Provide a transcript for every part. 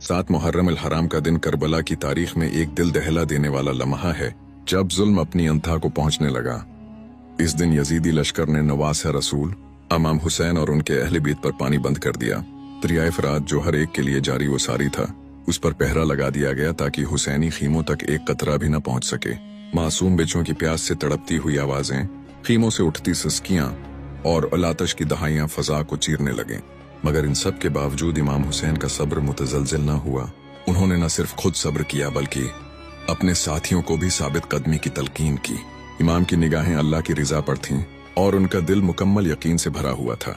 7 मुहर्रम अल हराम का दिन करबला की तारीख में एक दिल दहला देने वाला लम्हा है जब जुल्म अपनी अंतहा को पहुंचने लगा। इस दिन यजीदी लश्कर ने नवासे रसूल इमाम हुसैन और उनके अहले बीत पर पानी बंद कर दिया। दरियाए फरात जो हर एक के लिए जारी व सारी था, उस पर पहरा लगा दिया गया ताकि हुसैनी खीमों तक एक कतरा भी न पहुंच सके। मासूम बच्चों की प्यास से तड़पती हुई आवाजें, खीमों से उठती सिसकियां और अलातश की दहाइयां फजा को चीरने लगे। मगर इन सब के बावजूद इमाम हुसैन का सब्र मुतजलजिल न हुआ। उन्होंने न सिर्फ खुद सब्र किया बल्कि अपने साथियों को भी साबित कदमी की तलकीन की। इमाम की निगाहें अल्लाह की रिजा पर थीं और उनका दिल मुकम्मल यकीन से भरा हुआ था।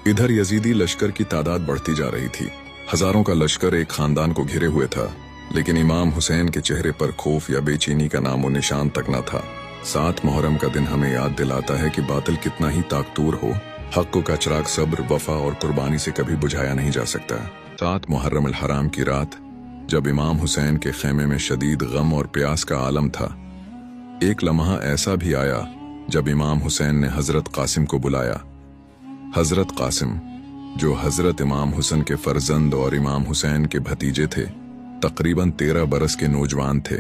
इधर यजीदी लश्कर की तादाद बढ़ती जा रही थी। हजारों का लश्कर एक खानदान को घिरे हुए था, लेकिन इमाम हुसैन के चेहरे पर खौफ या बेचैनी का नामो निशान तक न था। 7 मुहर्रम का दिन हमें याद दिलाता है कि बातिल कितना ही ताकतूर हो, हक का चिराग सब्र, वफा और कुर्बानी से कभी बुझाया नहीं जा सकता। 7 मुहर्रम अल हराम की रात जब इमाम हुसैन के खेमे में शदीद गम और प्यास का आलम था, एक लम्हा ऐसा भी आया जब इमाम हुसैन ने हजरत कासिम को बुलाया। हजरत कासिम, जो हजरत इमाम हुसैन के फर्जंद और इमाम हुसैन के भतीजे थे, तकरीबन 13 बरस के नौजवान थे,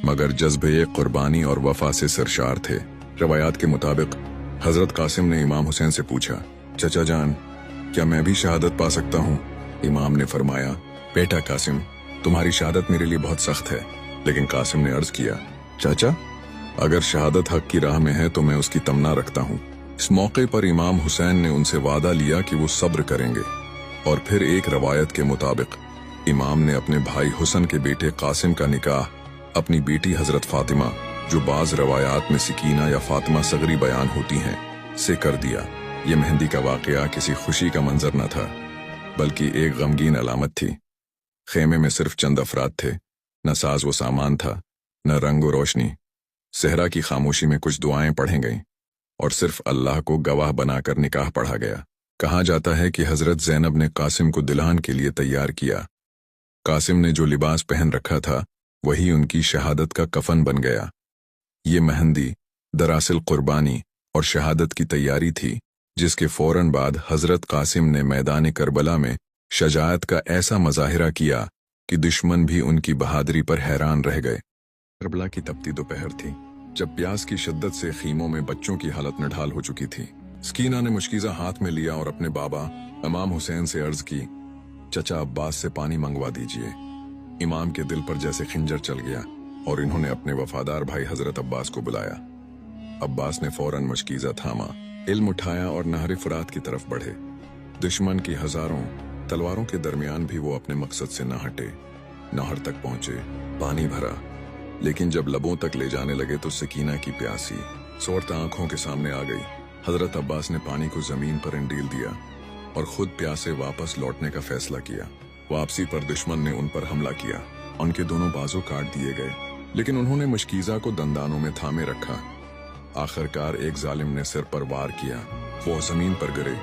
मगर जज्बे कुर्बानी और वफा से सरशार थे। रवायात के मुताबिक हजरत कासिम ने इमाम हुसैन से पूछा, चचा जान, क्या मैं भी शहादत पा सकता हूँ? इमाम ने फरमाया, बेटा कासिम, तुम्हारी शहादत मेरे लिए बहुत सख्त है। लेकिन कासिम ने अर्ज किया, चाचा, अगर शहादत हक की राह में है तो मैं उसकी तमन्ना रखता हूँ। इस मौके पर इमाम हुसैन ने उनसे वादा लिया कि वो सब्र करेंगे। और फिर एक रवायत के मुताबिक इमाम ने अपने भाई हुसन के बेटे कासिम का निकाह अपनी बेटी हजरत फातिमा, जो बाज रवायात में सकीना या फातिमा सगरी बयान होती हैं, से कर दिया। ये मेहंदी का वाकया किसी खुशी का मंजर न था, बल्कि एक गमगीन अलामत थी। खेमे में सिर्फ चंद अफराद थे, न साज व सामान था, न रंग व रोशनी। सहरा की खामोशी में कुछ दुआएं पढ़ी गईं और सिर्फ अल्लाह को गवाह बनाकर निकाह पढ़ा गया। कहा जाता है कि हजरत जैनब ने कासिम को दुल्हन के लिए तैयार किया। कासिम ने जो लिबास पहन रखा था वही उनकी शहादत का कफन बन गया। ये मेहंदी दरअसल कुर्बानी और शहादत की तैयारी थी, जिसके फौरन बाद हजरत कासिम ने मैदान करबला में शजाअत का ऐसा मजाहिरा किया कि दुश्मन भी उनकी बहादुरी पर हैरान रह गए। करबला की तपती दोपहर थी, जब प्यास की शिद्दत से खीमों में बच्चों की हालत निढाल हो चुकी थी। सकीना ने मुश्किज़ा हाथ में लिया और अपने बाबा इमाम हुसैन से अर्ज की, चचा अब्बास से पानी मंगवा दीजिए। इमाम के दिल पर जैसे खिंजर चल गया और इन्होंने अपने वफादार भाई हजरत अब्बास को बुलाया। अब्बास ने फौरन मुश्किज़ा थामा, इल्म उठाया और नहर फरात की तरफ बढ़े। दुश्मन की हजारों तलवारों के दरमियान भी वो अपने मकसद से न हटे। नहर तक पहुंचे, पानी भरा, लेकिन जब लबों तक ले जाने लगे तो सकीना की प्यासी सोरत आंखों के सामने आ गई। हजरत अब्बास ने पानी को जमीन पर अंडील दिया और खुद प्यासे वापस लौटने का फैसला किया। वापसी पर दुश्मन ने उन पर हमला किया, उनके दोनों बाजू काट दिए गए, लेकिन उन्होंने मुश्किज़ा को दंदानों में थामे रखा। आखिरकार एक जालिम ने सिर पर वार किया, वो जमीन पर गिरे